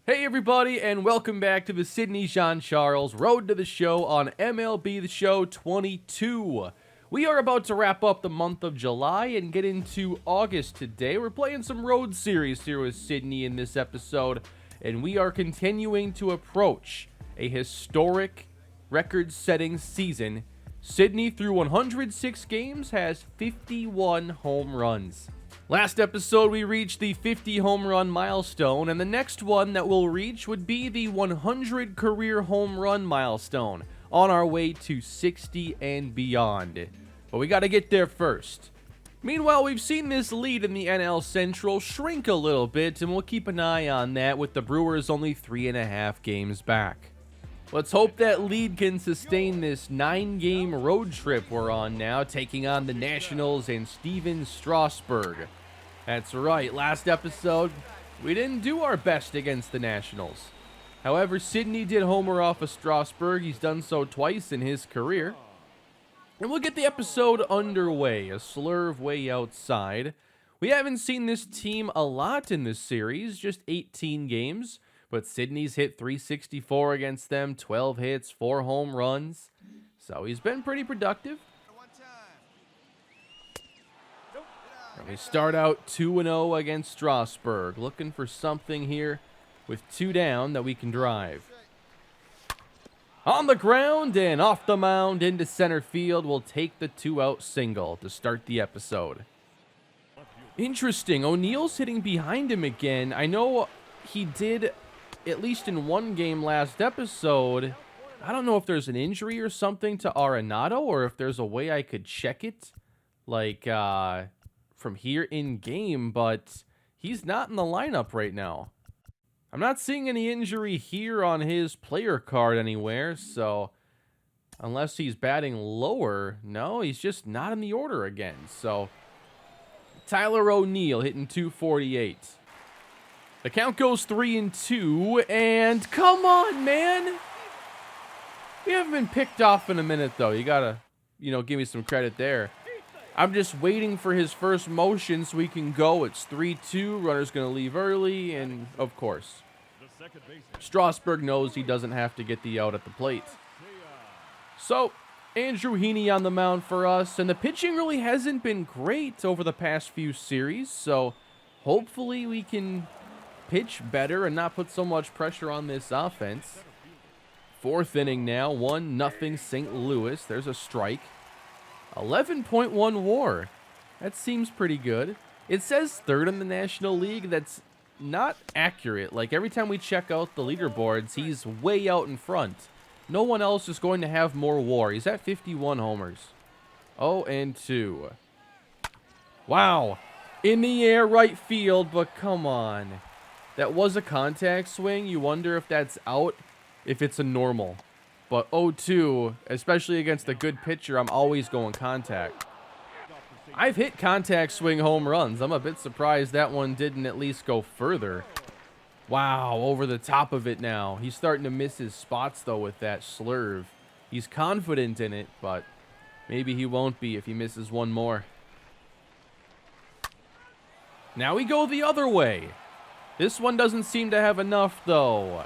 Hey everybody, and welcome back to the Sydney Jean-Charles Road to the Show on MLB The Show 22. We are about to wrap up the month of July and get into August today. We're playing some road series here with Sydney in this episode, and we are continuing to approach a historic record-setting season. Sydney, through 106 games, has 51 home runs. Last episode, we reached the 50 home run milestone, and the next one that we'll reach would be the 100 career home run milestone, on our way to 60 and beyond. But we got to get there first. Meanwhile, we've seen this lead in the NL Central shrink a little bit, and we'll keep an eye on that with the Brewers only 3.5 games back. Let's hope that lead can sustain this 9-game road trip we're on now, taking on the Nationals and Steven Strasburg. That's right, last episode, we didn't do our best against the Nationals. However, Sydney did homer off of Strasburg. He's done so twice in his career. And we'll get the episode underway, a slurve way outside. We haven't seen this team a lot in this series, just 18 games. But Sydney's hit .364 against them, 12 hits, 4 home runs. So he's been pretty productive. And we start out 2-0 against Strasburg. Looking for something here with 2 down that we can drive. On the ground and off the mound into center field. We'll take the 2-out single to start the episode. Interesting. O'Neill's hitting behind him again. I know he did, at least in one game last episode. I don't know if there's an injury or something to Arenado, or if there's a way I could check it, like, from here in game, but he's not in the lineup right now. I'm not seeing any injury here on his player card anywhere, so unless he's batting lower, no, he's just not in the order again. So Tyler O'Neill hitting .248. The count goes 3-2, and come on, man. We haven't been picked off in a minute, though. You gotta, give me some credit there. I'm just waiting for his first motion so we can go. It's 3-2. Runner's gonna leave early, and of course, Strasburg knows he doesn't have to get the out at the plate. So, Andrew Heaney on the mound for us, and the pitching really hasn't been great over the past few series, so hopefully we can pitch better and not put so much pressure on this offense. 4th inning now, 1-0 St. Louis. There's a strike. 11.1 WAR. That seems pretty good. It says 3rd in the National League. That's not accurate. Like, every time we check out the leaderboards, he's way out in front. No one else is going to have more WAR. He's at 51 homers. 0-2. Wow. In the air, right field, but come on. That was a contact swing. You wonder if that's out, if it's a normal. But 0-2, especially against a good pitcher, I'm always going contact. I've hit contact swing home runs. I'm a bit surprised that one didn't at least go further. Wow, over the top of it now. He's starting to miss his spots, though, with that slurve. He's confident in it, but maybe he won't be if he misses one more. Now we go the other way. This one doesn't seem to have enough, though.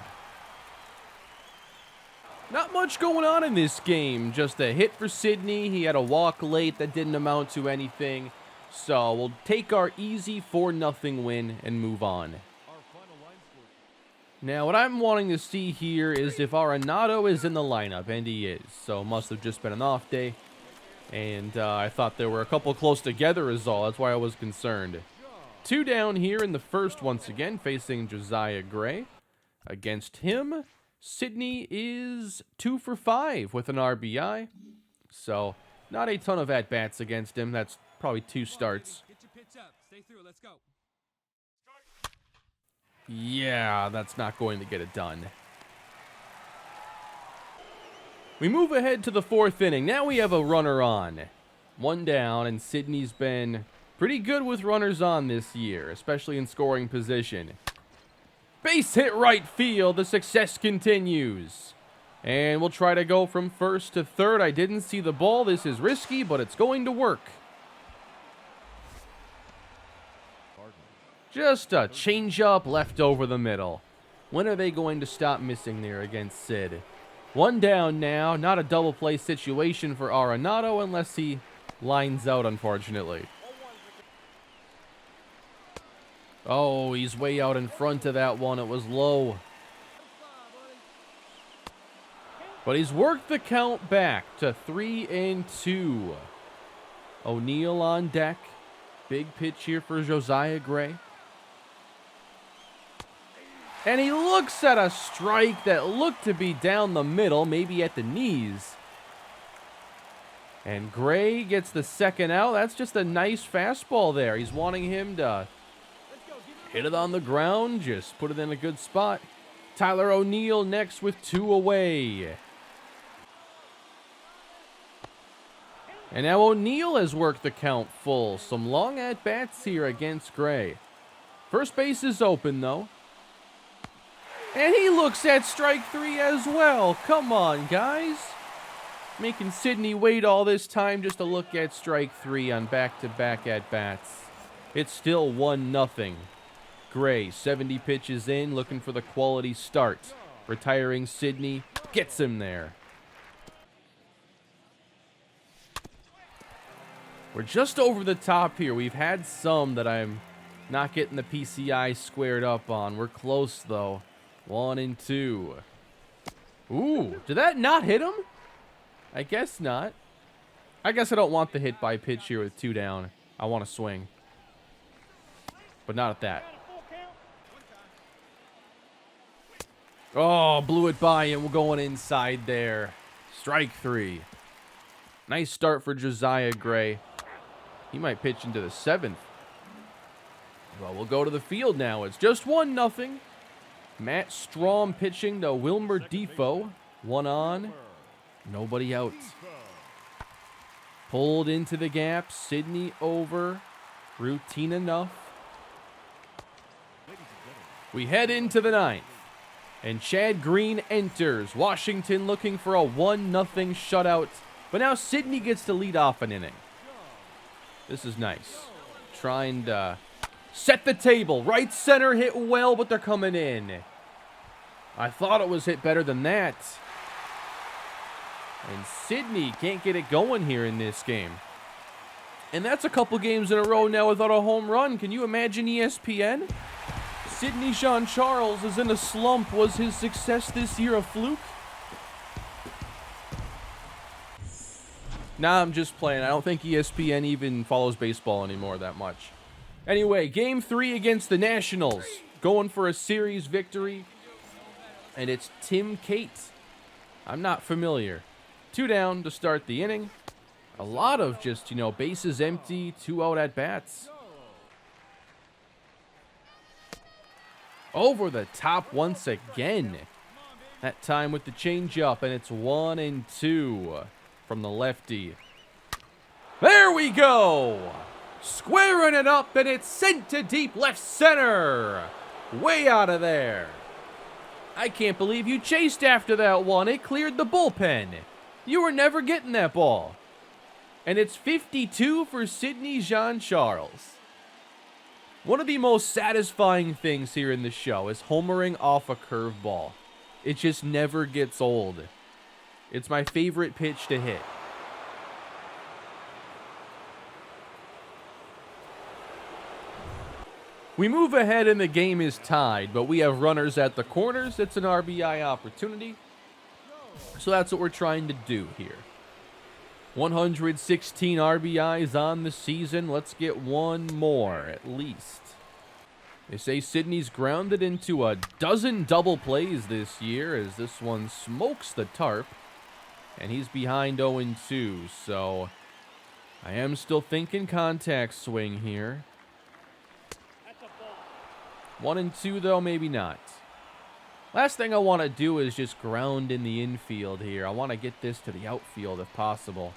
Not much going on in this game. Just a hit for Sydney. He had a walk late that didn't amount to anything. So we'll take our easy 4-0 win and move on. Now, what I'm wanting to see here is if Arenado is in the lineup, and he is. So must have just been an off day. And I thought there were a couple close together is all. That's why I was concerned. 2 down here in the first once again, facing Josiah Gray. Against him, Sydney is 2 for 5 with an RBI. So, not a ton of at-bats against him. That's probably 2 starts. Yeah, that's not going to get it done. We move ahead to the 4th inning. Now we have a runner on. 1 down, and Sydney's been pretty good with runners on this year, especially in scoring position. Base hit right field. The success continues. And we'll try to go from first to third. I didn't see the ball. This is risky, but it's going to work. Just a changeup left over the middle. When are they going to stop missing there against Sid? One down now. Not a double play situation for Arenado unless he lines out, unfortunately. Oh, he's way out in front of that one. It was low. But he's worked the count back to 3-2. O'Neill on deck. Big pitch here for Josiah Gray. And he looks at a strike that looked to be down the middle, maybe at the knees. And Gray gets the second out. That's just a nice fastball there. He's wanting him to hit it on the ground, just put it in a good spot. Tyler O'Neill next with 2 away. And now O'Neill has worked the count full. Some long at-bats here against Gray. First base is open, though. And he looks at strike 3 as well. Come on, guys. Making Sidney wait all this time just to look at strike 3 on back-to-back at-bats. It's still 1-0. Gray, 70 pitches in, looking for the quality start. Retiring Sidney gets him there. We're just over the top here. We've had some that I'm not getting the PCI squared up on. We're close, though. 1-2. Ooh, did that not hit him? I guess not. I guess I don't want the hit by pitch here with 2 down. I want to swing. But not at that. Oh, blew it by and we're going inside there. Strike 3. Nice start for Josiah Gray. He might pitch into the 7th. Well, we'll go to the field now. It's just 1-0. Matt Strom pitching to Wilmer Defoe. 1 on. Nobody out. Pulled into the gap. Sidney over. Routine enough. We head into the 9th. And Chad Green enters. Washington looking for a 1-0 shutout. But now Sidney gets to lead off an inning. This is nice. Trying to set the table. Right center hit well, but they're coming in. I thought it was hit better than that. And Sidney can't get it going here in this game. And that's a couple games in a row now without a home run. Can you imagine ESPN? Sidney Jean-Charles is in a slump. Was his success this year a fluke? Nah, I'm just playing. I don't think ESPN even follows baseball anymore that much. Anyway, Game 3 against the Nationals. Going for a series victory. And it's Tim Cate. I'm not familiar. 2 down to start the inning. A lot of just, bases empty, 2 out at bats. Over the top once again. That time with the changeup, and it's 1-2 from the lefty. There we go! Squaring it up, and it's sent to deep left center. Way out of there. I can't believe you chased after that one. It cleared the bullpen. You were never getting that ball. And it's 52 for Sidney Jean-Charles. One of the most satisfying things here in the show is homering off a curveball. It just never gets old. It's my favorite pitch to hit. We move ahead and the game is tied, but we have runners at the corners. It's an RBI opportunity. So that's what we're trying to do here. 116 RBIs on the season. Let's get one more at least. They say Sidney's grounded into a dozen double plays this year as this one smokes the tarp. And he's behind 0-2, so I am still thinking contact swing here. 1-2 though, maybe not. Last thing I want to do is just ground in the infield here. I want to get this to the outfield if possible.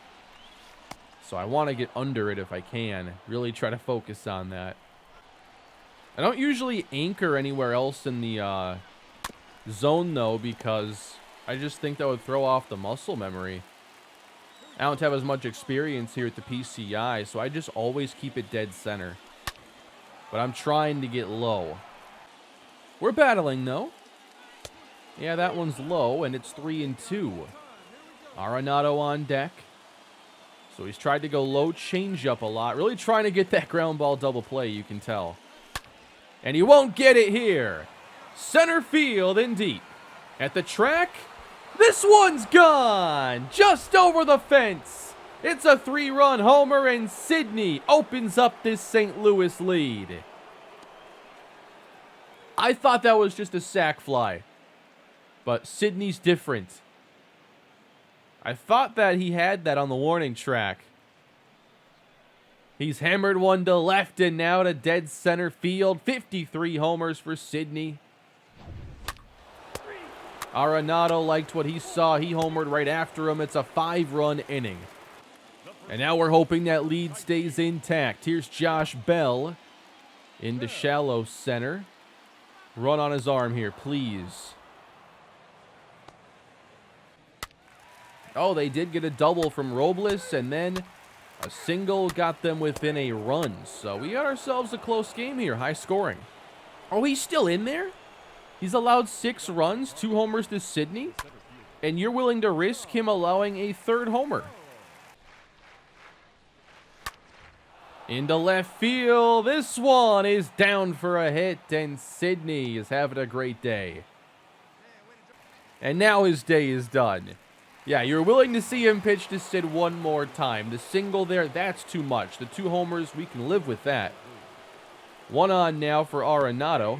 So I want to get under it if I can. Really try to focus on that. I don't usually anchor anywhere else in the zone though, because I just think that would throw off the muscle memory. I don't have as much experience here at the PCI, so I just always keep it dead center. But I'm trying to get low. We're battling though. Yeah, that one's low, and it's 3-2. Arenado on deck. So he's tried to go low changeup a lot. Really trying to get that ground ball double play, you can tell. And he won't get it here. Center field and deep. At the track, this one's gone. Just over the fence. It's a 3-run homer, and Sidney opens up this St. Louis lead. I thought that was just a sac fly. But Sidney's different. I thought that he had that on the warning track. He's hammered one to left and now to dead center field. 53 homers for Sidney. Arenado liked what he saw. He homered right after him. It's a 5-run inning. And now we're hoping that lead stays intact. Here's Josh Bell into shallow center. Run on his arm here, please. Oh, they did get a double from Robles, and then a single got them within a run. So we got ourselves a close game here, high scoring. Oh, he's still in there? He's allowed 6 runs, 2 homers to Sidney, and you're willing to risk him allowing a 3rd homer. Into left field. This one is down for a hit, and Sidney is having a great day. And now his day is done. Yeah, you're willing to see him pitch to Sid one more time. The single there, that's too much. The 2 homers, we can live with that. 1 on now for Arenado.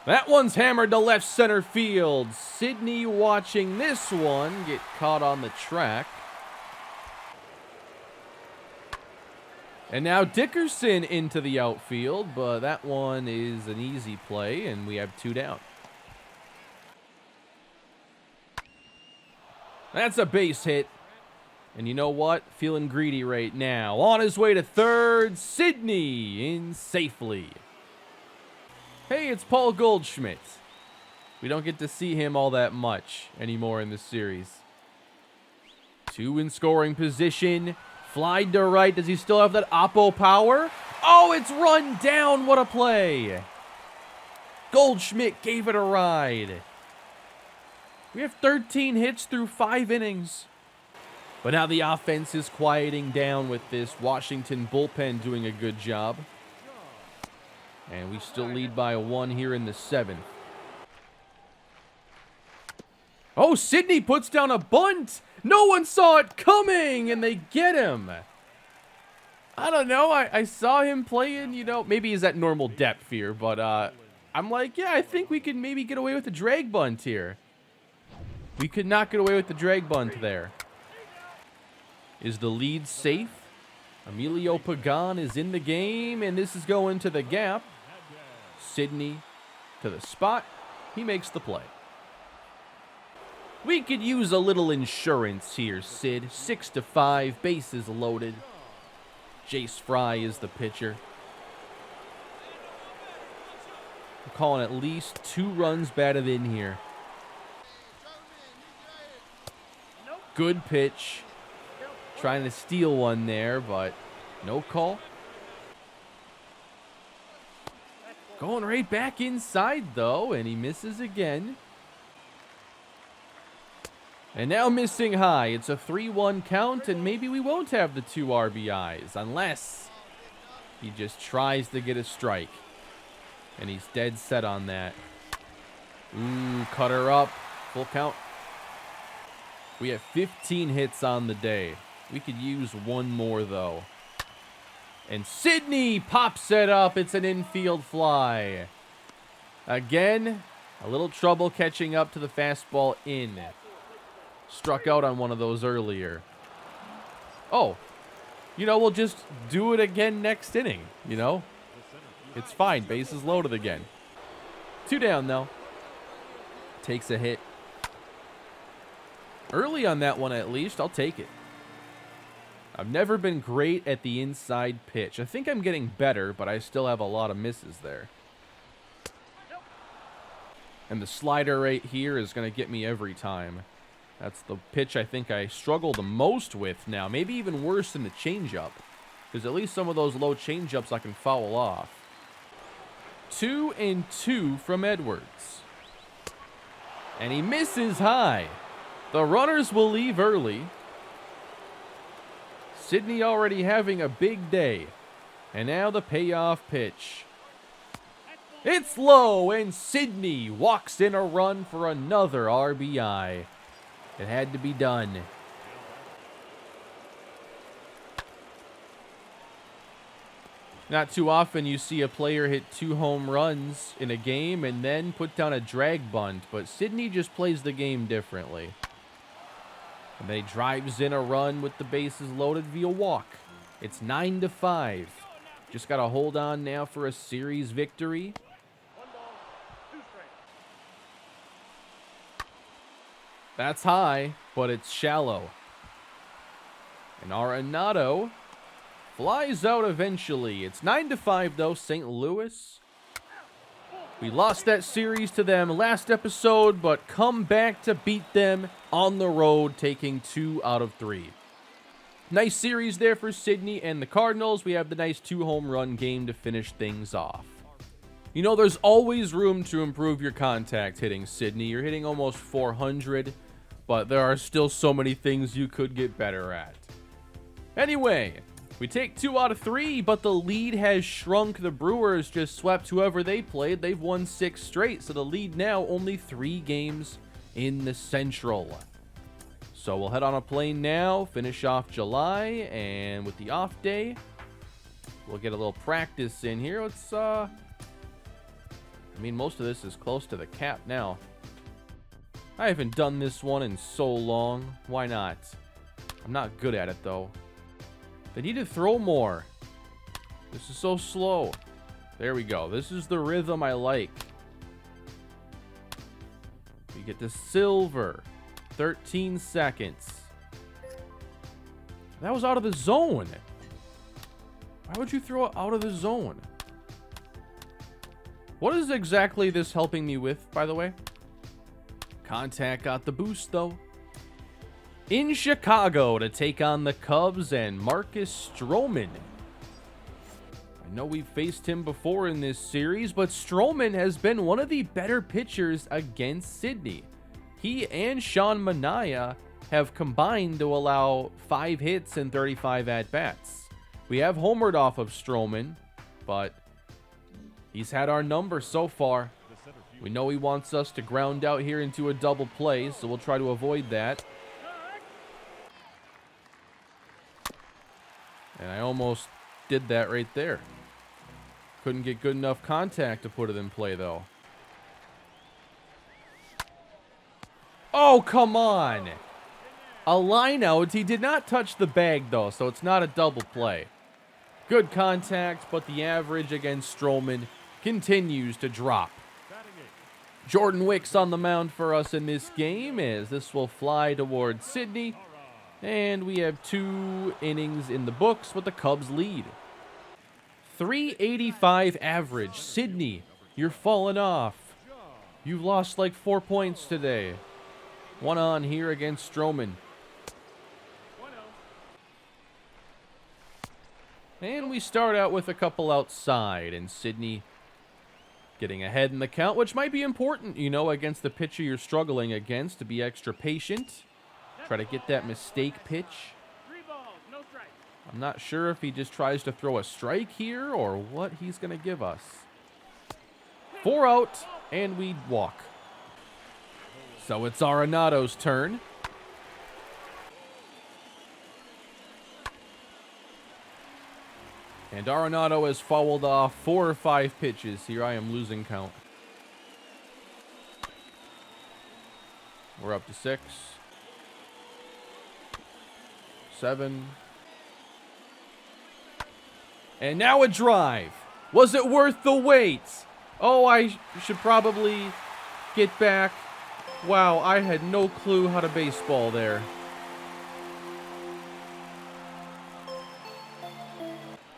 That one's hammered to left center field. Sidney watching this one get caught on the track. And now Dickerson into the outfield, but that one is an easy play, and we have 2 down. That's a base hit. And you know what? Feeling greedy right now. On his way to third, Sidney in safely. Hey, it's Paul Goldschmidt. We don't get to see him all that much anymore in this series. 2 in scoring position. Fly to right. Does he still have that oppo power? Oh, it's run down. What a play. Goldschmidt gave it a ride. We have 13 hits through 5 innings. But now the offense is quieting down with this Washington bullpen doing a good job. And we still lead by 1 here in the 7th. Oh, Sidney puts down a bunt. No one saw it coming, and they get him. I don't know. I saw him playing, you know, maybe he's at normal depth here, but I'm like, yeah, I think we could maybe get away with the drag bunt here. We could not get away with the drag bunt there. Is the lead safe? Emilio Pagan is in the game, and this is going to the gap. Sidney to the spot. He makes the play. We could use a little insurance here, Sid. 6-5, bases loaded. Jace Fry is the pitcher. We're calling at least 2 runs batted in here. Good pitch. Trying to steal one there, but no call. Going right back inside, though, and he misses again. And now missing high. It's a 3-1 count, and maybe we won't have the 2 RBIs, unless he just tries to get a strike. And he's dead set on that. Ooh, cut her up. Full count. We have 15 hits on the day. We could use 1 more, though. And Sidney pops it up. It's an infield fly. Again, a little trouble catching up to the fastball in. Struck out on one of those earlier. Oh, you know, we'll just do it again next inning, you know? It's fine. Bases loaded again. 2 down, though. Takes a hit. Early on that one, at least. I'll take it. I've never been great at the inside pitch. I think I'm getting better, but I still have a lot of misses there. And the slider right here is going to get me every time. That's the pitch I think I struggle the most with now. Maybe even worse than the changeup. Because at least some of those low changeups I can foul off. 2-2 from Edwards. And he misses high. The runners will leave early. Sidney already having a big day. And now the payoff pitch. It's low, and Sidney walks in a run for another RBI. It had to be done. Not too often you see a player hit 2 home runs in a game and then put down a drag bunt, but Sidney just plays the game differently. And then he drives in a run with the bases loaded via walk. It's 9-5. Just got to hold on now for a series victory. That's high, but it's shallow. And Arenado flies out eventually. It's 9-5 though, St. Louis. We lost that series to them last episode, but come back to beat them on the road, taking 2 out of 3. Nice series there for Sidney and the Cardinals. We have the nice 2-home run game to finish things off. You know, there's always room to improve your contact hitting, Sidney. You're hitting almost 400, but there are still so many things you could get better at. Anyway, we take 2 out of 3, but the lead has shrunk. The Brewers just swept whoever they played. They've won 6 straight, so the lead now only 3 games in the Central. So we'll head on a plane now, finish off July, and with the off day, we'll get a little practice in here. Let's, I mean, most of this is close to the cap now. I haven't done this one in so long. Why not? I'm not good at it, though. They need to throw more. This is so slow. There we go. This is the rhythm I like. We get to silver. 13 seconds. That was out of the zone. Why would you throw it out of the zone? What is exactly this helping me with, by the way? Contact got the boost, though. In Chicago to take on the Cubs and Marcus Stroman. I know we've faced him before in this series, but Stroman has been one of the better pitchers against Sidney. He and Sean Manaea have combined to allow 5 hits and 35 at-bats. We have homered off of Stroman, but he's had our number so far. We know he wants us to ground out here into a double play, so we'll try to avoid that. And I almost did that right there. Couldn't get good enough contact to put it in play, though. Oh, come on. A line out. He did not touch the bag, though, so it's not a double play. Good contact, but the average against Stroman continues to drop. Jordan Wicks on the mound for us in this game, as this will fly towards Sidney. And we have 2 innings in the books with the Cubs lead. 385 average. Sidney, you're falling off. You've lost like 4 points today. 1 on here against Stroman. And we start out with a couple outside, and Sidney getting ahead in the count, which might be important, you know, against the pitcher you're struggling against, to be extra patient. Try to get that mistake pitch. I'm not sure if he just tries to throw a strike here or what he's going to give us. 4 out, and we walk. So it's Arenado's turn. And Arenado has fouled off 4 or 5 pitches. Here I am losing count. We're up to 6. 7. And now a drive. Was it worth the wait? Oh, I should probably get back. Wow, I had no clue how to baseball there.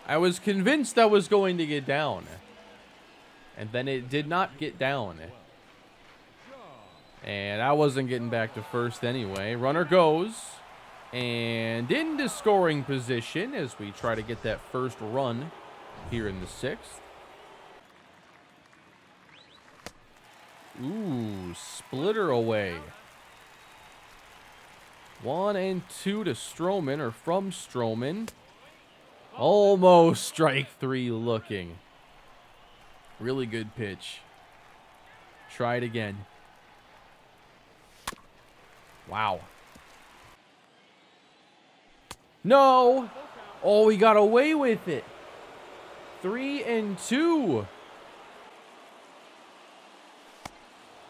I was convinced I was going to get down. And then it did not get down. And I wasn't getting back to first anyway. Runner goes. And into scoring position as we try to get that first run here in the 6th. Ooh, splitter away. 1-2 to Stroman, or from Stroman. Almost strike 3 looking. Really good pitch. Try it again. Wow. No! Oh, he got away with it. 3-2.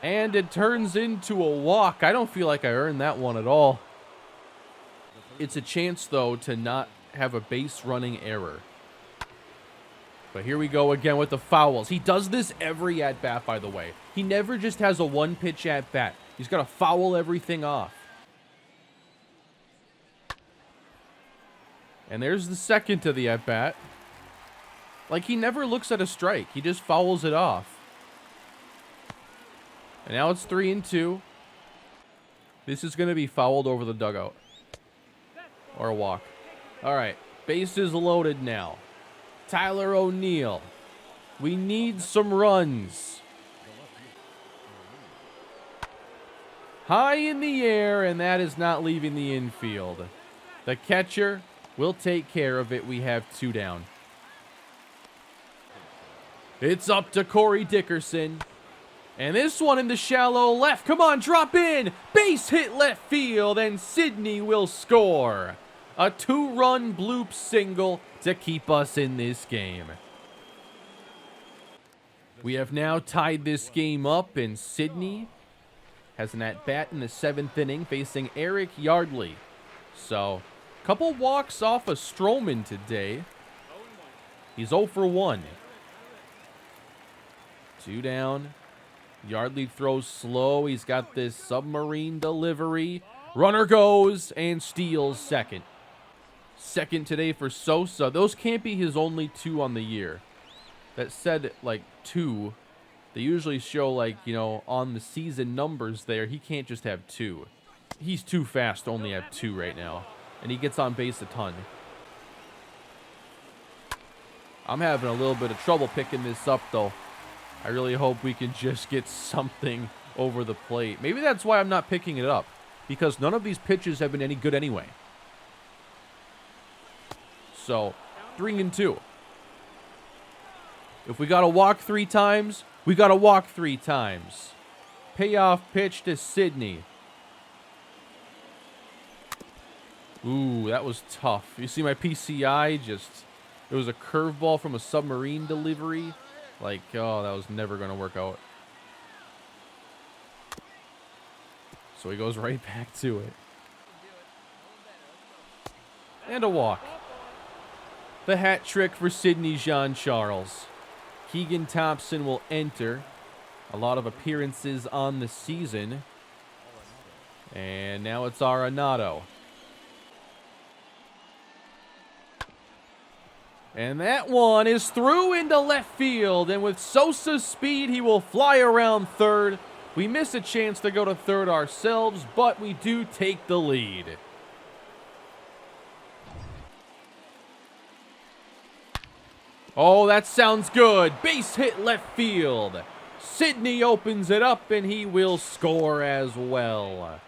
And it turns into a walk. I don't feel like I earned that one at all. It's a chance, though, to not have a base running error. But here we go again with the fouls. He does this every at-bat, by the way. He never just has a one-pitch at-bat. He's got to foul everything off. And there's the second to the at-bat. Like, he never looks at a strike. He just fouls it off. And now it's 3-2. This is going to be fouled over the dugout. Or a walk. All right. Bases loaded now. Tyler O'Neill. We need some runs. High in the air, and that is not leaving the infield. The catcher will take care of it. We have 2 down. It's up to Corey Dickerson. And this one in the shallow left. Come on, drop in. Base hit left field, and Sidney will score. A 2-run bloop single to keep us in this game. We have now tied this game up, and Sidney has an at-bat in the 7th inning facing Eric Yardley. So, couple walks off of Stroman today. He's 0 for 1. 2 down. Yardley throws slow. He's got this submarine delivery. Runner goes and steals second. Second today for Sosa. Those can't be his only 2 on the year. That said, like, 2. They usually show, like, you know, on the season numbers there. He can't just have 2. He's too fast to only have 2 right now. And he gets on base a ton. I'm having a little bit of trouble picking this up, though. I really hope we can just get something over the plate. Maybe that's why I'm not picking it up. Because none of these pitches have been any good anyway. So, 3-2. If we got to walk 3 times, we got to walk 3 times. Payoff pitch to Sidney. Ooh, that was tough. You see my PCI just... It was a curveball from a submarine delivery. Like, oh, that was never going to work out. So he goes right back to it. And a walk. The hat trick for Sidney Jean-Charles. Keegan Thompson will enter. A lot of appearances on the season. And now it's Arenado. And that one is through into left field. And with Sosa's speed, he will fly around third. We miss a chance to go to third ourselves, but we do take the lead. Oh, that sounds good. Base hit left field. Sidney opens it up, and he will score as well.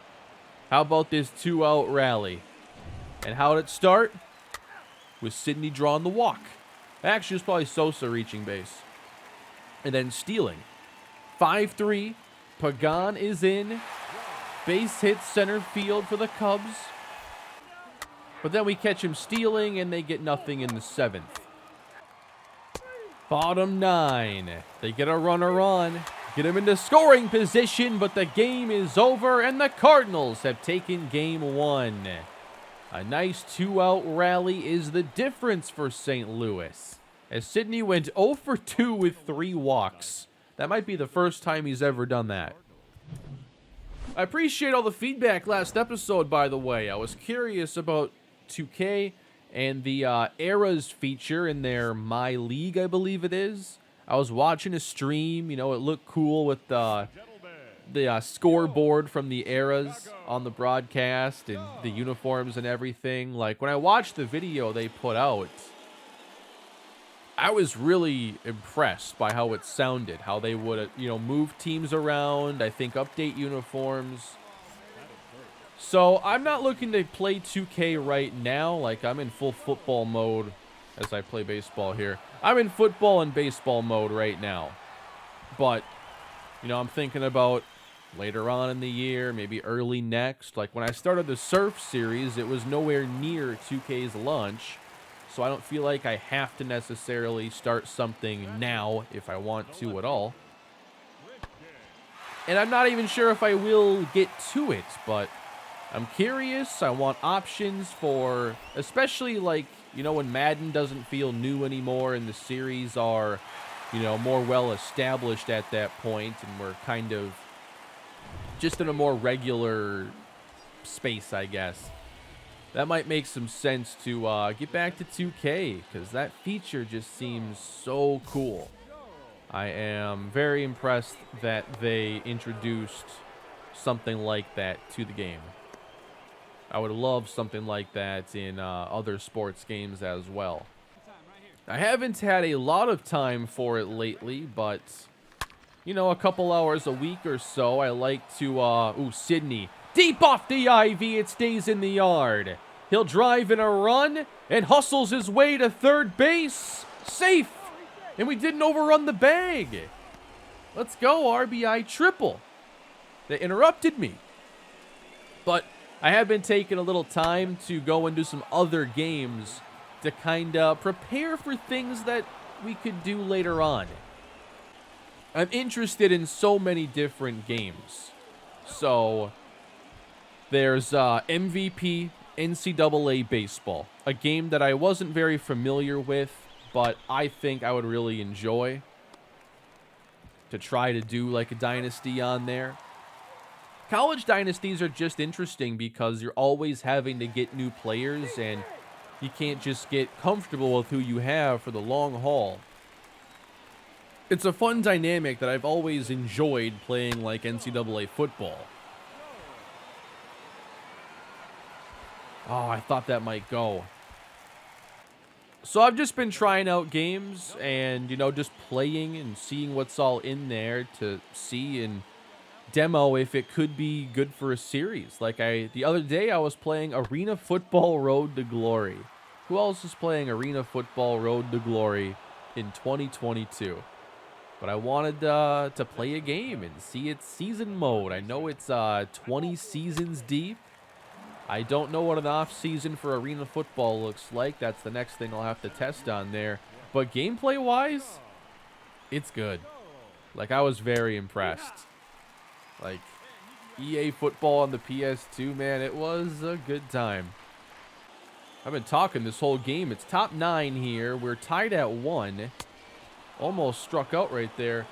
How about this 2-out rally? And how did it start? With Sidney drawing the walk. Actually, it's probably Sosa reaching base. And then stealing. 5-3. Pagan is in. Base hit center field for the Cubs. But then we catch him stealing, and they get nothing in the 7th. Bottom 9. They get a runner on. Get him into scoring position, but the game is over, and the Cardinals have taken game 1. A nice 2-out rally is the difference for St. Louis, as Sidney went 0 for 2 with 3 walks. That might be the first time he's ever done that. I appreciate all the feedback last episode, by the way. I was curious about 2K and the Eras feature in their My League, I believe it is. I was watching a stream. You know, it looked cool with the scoreboard from the Eras on the broadcast and the uniforms and everything. Like, when I watched the video they put out, I was really impressed by how it sounded, how they would, move teams around, I think update uniforms. So I'm not looking to play 2K right now. Like, I'm in full football mode as I play baseball here. I'm in football and baseball mode right now. But, I'm thinking about later on in the year, maybe early next. Like, when I started the Surf series, it was nowhere near 2K's launch. So I don't feel like I have to necessarily start something now if I want to at all. And I'm not even sure if I will get to it, but I'm curious. I want options for, especially like, when Madden doesn't feel new anymore and the series are, more well established at that point and we're kind of just in a more regular space, I guess. That might make some sense to get back to 2K because that feature just seems so cool. I am very impressed that they introduced something like that to the game. I would love something like that in other sports games as well. I haven't had a lot of time for it lately, but, a couple hours a week or so, I like to, Sydney. Deep off the ivy, it stays in the yard. He'll drive in a run and hustles his way to third base. Safe. And we didn't overrun the bag. Let's go, RBI triple. They interrupted me. But I have been taking a little time to go and do some other games to kind of prepare for things that we could do later on. I'm interested in so many different games. So there's MVP NCAA Baseball, a game that I wasn't very familiar with, but I think I would really enjoy to try to do like a dynasty on there. College dynasties are just interesting because you're always having to get new players and you can't just get comfortable with who you have for the long haul. It's a fun dynamic that I've always enjoyed playing like NCAA football. Oh, I thought that might go. So I've just been trying out games and, just playing and seeing what's all in there to see and demo if it could be good for a series. Like the other day I was playing Arena Football Road to Glory. Who else is playing Arena Football Road to Glory in 2022? But I wanted to play a game and see its season mode. I know it's 20 seasons deep. I don't know what an off season for Arena Football looks like. That's the next thing I'll have to test on there. But gameplay wise, it's good. Like, I was very impressed. Like, EA Football on the PS2, man, it was a good time. I've been talking this whole game. It's top 9 here. We're tied at 1. Almost struck out right there.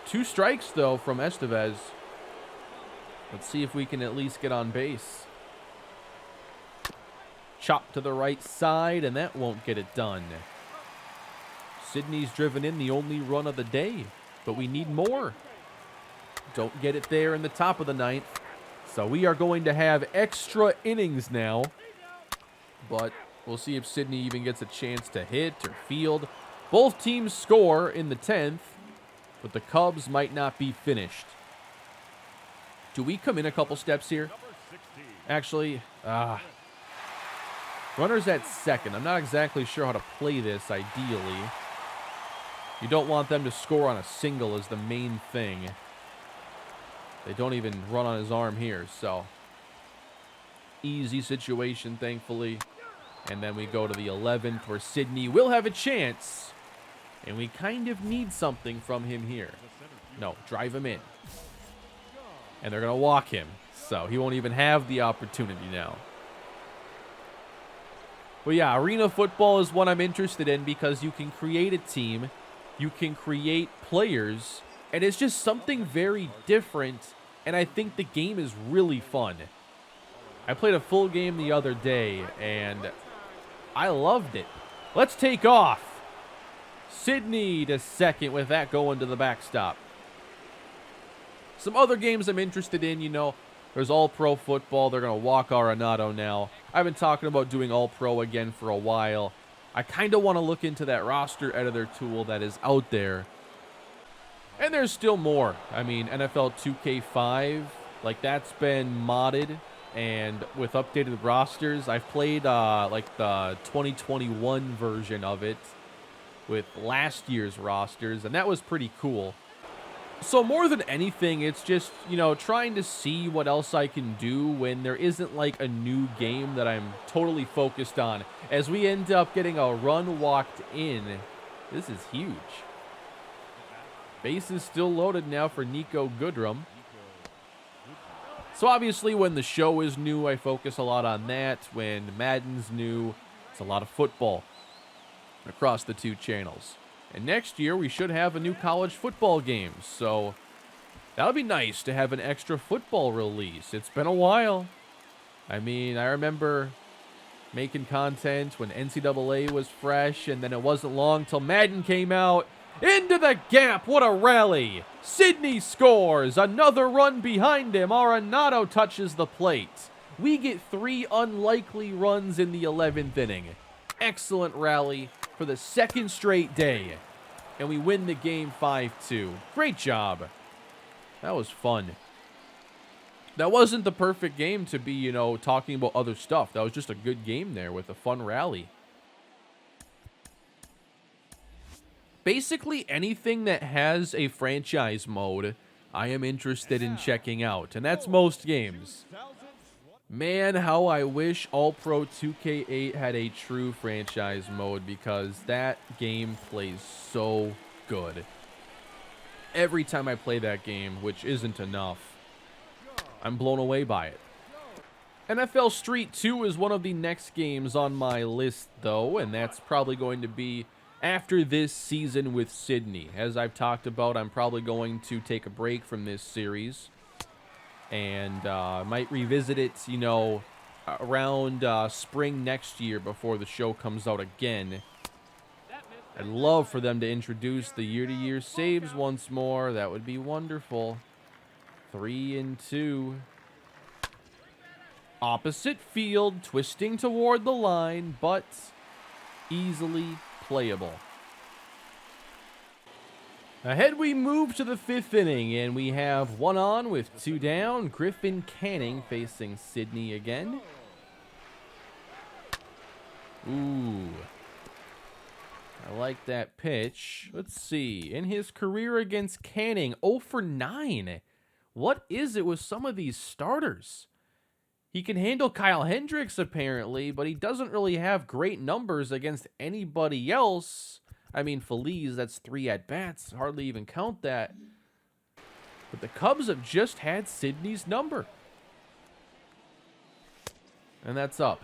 2 strikes, though, from Estevez. Let's see if we can at least get on base. Chop to the right side, and that won't get it done. Sydney's driven in the only run of the day, but we need more. Don't get it there in the top of the 9th. So we are going to have extra innings now. But we'll see if Sydney even gets a chance to hit or field. Both teams score in the 10th, but the Cubs might not be finished. Do we come in a couple steps here? Actually, runner's at second. I'm not exactly sure how to play this, ideally. You don't want them to score on a single is the main thing. They don't even run on his arm here, so. Easy situation, thankfully. And then we go to the 11th, where Sydney will have a chance. And we kind of need something from him here. No, drive him in. And they're going to walk him, so he won't even have the opportunity now. But yeah, Arena Football is what I'm interested in because you can create a team, you can create players, and it's just something very different, and I think the game is really fun. I played a full game the other day, and I loved it. Let's take off. Sydney to second with that going to the backstop. Some other games I'm interested in, there's All-Pro Football. They're going to walk Arenado now. I've been talking about doing All-Pro again for a while. I kind of want to look into that roster editor tool that is out there. And there's still more. I mean, NFL 2K5, like that's been modded. And with updated rosters, I've played like the 2021 version of it with last year's rosters, and that was pretty cool. So more than anything, it's just, you know, trying to see what else I can do when there isn't like a new game that I'm totally focused on. As we end up getting a run walked in, this is huge. Base is still loaded now for Nico Goodrum. So obviously when the show is new, I focus a lot on that. When Madden's new, it's a lot of football across the two channels. And next year, we should have a new college football game. So that'll be nice to have an extra football release. It's been a while. I mean, I remember making content when NCAA was fresh, and then it wasn't long till Madden came out. Into the gap, what a rally. Sydney scores, another run behind him. Arenado touches the plate. We get 3 unlikely runs in the 11th inning. Excellent rally for the second straight day. And we win the game 5-2. Great job. That was fun. That wasn't the perfect game to be, you know, talking about other stuff. That was just a good game there with a fun rally. Basically anything that has a franchise mode, I am interested in checking out. And that's most games. Man, how I wish All-Pro 2K8 had a true franchise mode, because that game plays so good. Every time I play that game, which isn't enough, I'm blown away by it. NFL Street 2 is one of the next games on my list, though, and that's probably going to be after this season with Sydney. As I've talked about, I'm probably going to take a break from this series. And might revisit it, you know, around spring next year before the show comes out again. I'd love for them to introduce the year-to-year saves once more. That would be wonderful. 3-2. Opposite field, twisting toward the line, but easily playable. Ahead we move to the 5th inning, and we have 1 on with 2 down. Griffin Canning facing Sydney again. Ooh. I like that pitch. Let's see. In his career against Canning, 0 for 9. What is it with some of these starters? He can handle Kyle Hendricks, apparently, but he doesn't really have great numbers against anybody else. I mean, Feliz, that's 3 at-bats. Hardly even count that. But the Cubs have just had Sydney's number. And that's up.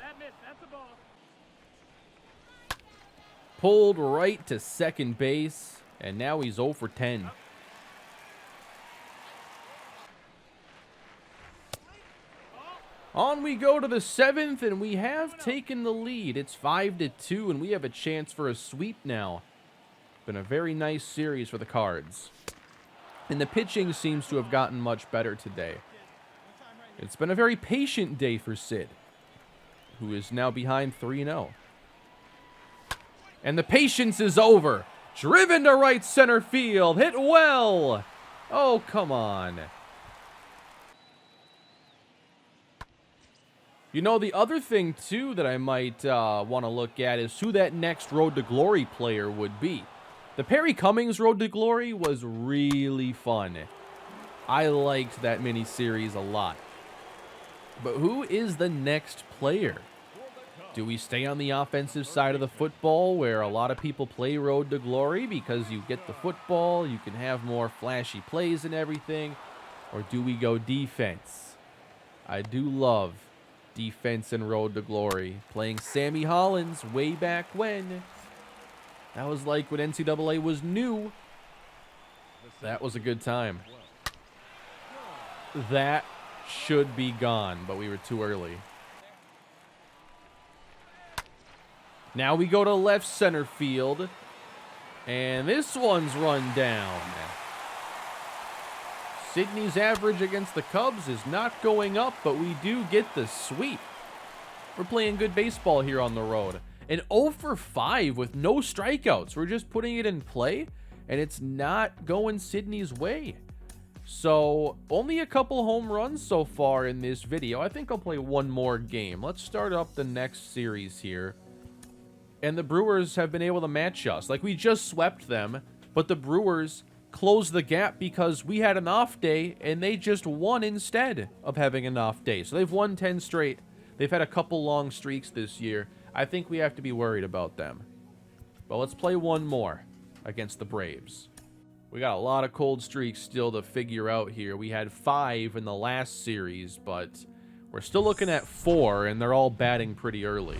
Pulled right to second base. And now he's 0 for 10. On we go to the 7th, and we have taken the lead. It's 5-2, and we have a chance for a sweep now. Been a very nice series for the Cards. And the pitching seems to have gotten much better today. It's been a very patient day for Sid, who is now behind 3-0. And the patience is over. Driven to right center field. Hit well. Oh, come on. You know, the other thing, too, that I might want to look at is who that next Road to Glory player would be. The Perry Cummings Road to Glory was really fun. I liked that miniseries a lot. But who is the next player? Do we stay on the offensive side of the football where a lot of people play Road to Glory because you get the football, you can have more flashy plays and everything? Or do we go defense? I do love defense and Road to Glory. Playing Sammy Hollins way back when. That was like when NCAA was new. That was a good time. That should be gone, but we were too early. Now we go to left center field. And this one's run down. Sydney's average against the Cubs is not going up, but we do get the sweep. We're playing good baseball here on the road. An 0 for 5 with no strikeouts. We're just putting it in play, and it's not going Sydney's way. So, only a couple home runs so far in this video. I think I'll play one more game. Let's start up the next series here. And the Brewers have been able to match us. Like, we just swept them, but the Brewers closed the gap because we had an off day, and they just won instead of having an off day. So they've won 10 straight. They've had a couple long streaks this year. I think we have to be worried about them. But let's play one more against the Braves. We got a lot of cold streaks still to figure out here. We had 5 in the last series, but we're still looking at 4, and they're all batting pretty early.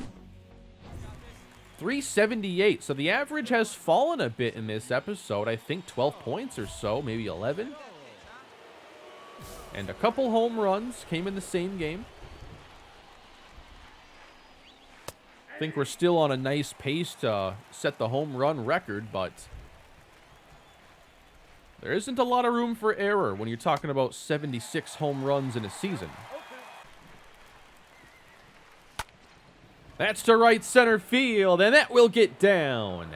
378, so the average has fallen a bit in this episode. I think 12 points or so, maybe 11. And a couple home runs came in the same game. I think we're still on a nice pace to set the home run record, but there isn't a lot of room for error when you're talking about 76 home runs in a season. That's to right center field, and that will get down.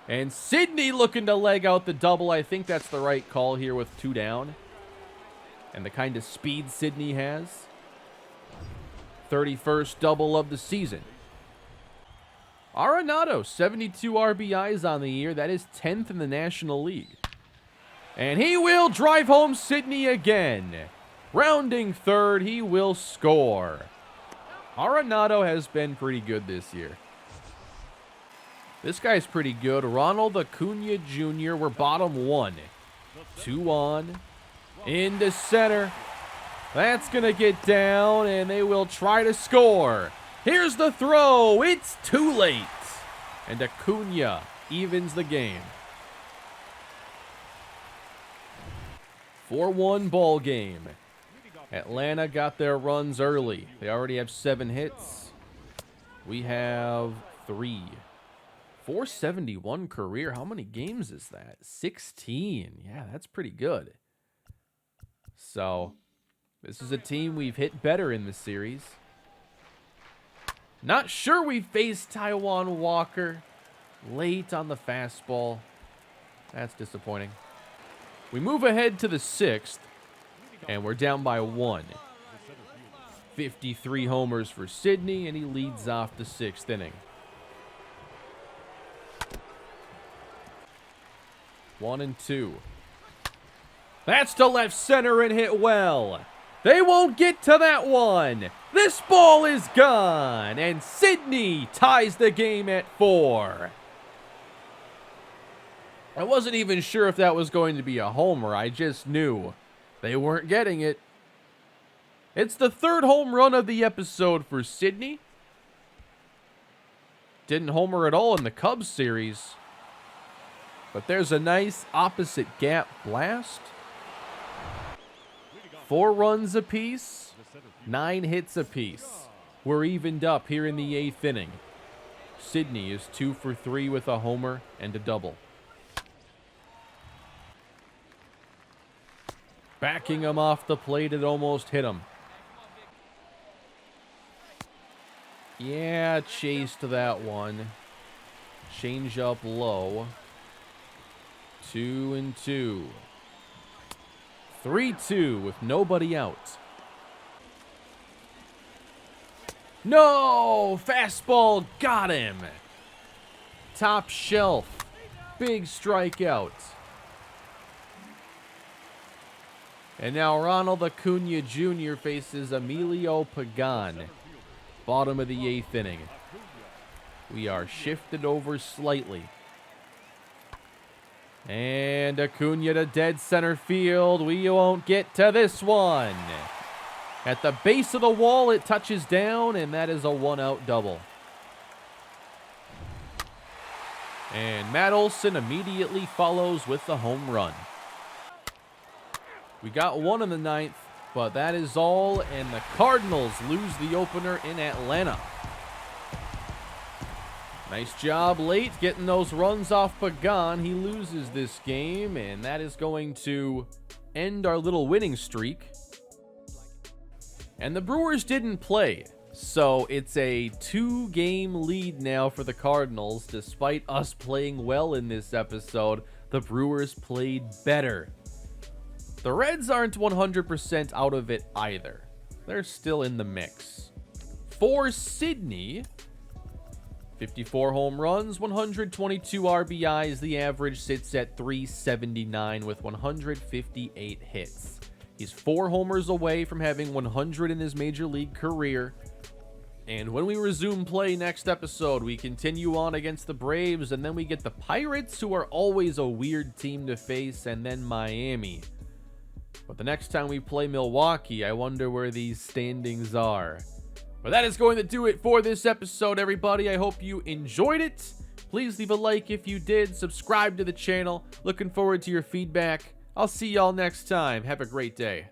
And Sydney looking to leg out the double. I think that's the right call here with 2 down. And the kind of speed Sydney has. 31st double of the season. Arenado, 72 RBIs on the year. That is 10th in the National League. And he will drive home Sydney again. Rounding third, he will score. Arenado has been pretty good this year. This guy's pretty good. Ronald Acuna Jr., we're bottom 1. 2 on. Into center. That's going to get down, and they will try to score. Here's the throw. It's too late. And Acuna evens the game. 4-1 ball game. Atlanta got their runs early. They already have 7 hits. We have 3. 471 career. How many games is that? 16. Yeah, that's pretty good. So, this is a team we've hit better in the series. Not sure we faced Taijuan Walker late on the fastball. That's disappointing. We move ahead to the 6th, and we're down by 1. 53 homers for Sydney, and he leads off the 6th inning. 1-2. That's to left center and hit well. They won't get to that one. This ball is gone, and Sydney ties the game at 4. I wasn't even sure if that was going to be a homer. I just knew they weren't getting it. It's the 3rd home run of the episode for Sydney. Didn't homer at all in the Cubs series. But there's a nice opposite gap blast. 4 runs apiece, 9 hits apiece. We're evened up here in the 8th inning. Sydney is 2 for 3 with a homer and a double. Backing him off the plate, it almost hit him. Yeah, chased that one. Change up low. 2-2. 3-2 with nobody out. No! Fastball got him. Top shelf. Big strikeout. And now Ronald Acuna Jr. faces Emilio Pagan. Bottom of the 8th inning. We are shifted over slightly. And Acuna to dead center field. We won't get to this one. At the base of the wall, it touches down, and that is a 1-out double. And Matt Olson immediately follows with the home run. We got 1 in the 9th, but that is all, and the Cardinals lose the opener in Atlanta. Nice job late getting those runs off Pagan. He loses this game, and that is going to end our little winning streak. And the Brewers didn't play. So it's a 2-game lead now for the Cardinals. Despite us playing well in this episode, the Brewers played better. The Reds aren't 100% out of it either. They're still in the mix. For Sydney, 54 home runs, 122 RBIs. The average sits at 379 with 158 hits. He's 4 homers away from having 100 in his major league career. And when we resume play next episode, we continue on against the Braves, and then we get the Pirates, who are always a weird team to face, and then Miami. But the next time we play Milwaukee, I wonder where these standings are. But that is going to do it for this episode, everybody. I hope you enjoyed it. Please leave a like if you did. Subscribe to the channel. Looking forward to your feedback. I'll see y'all next time. Have a great day.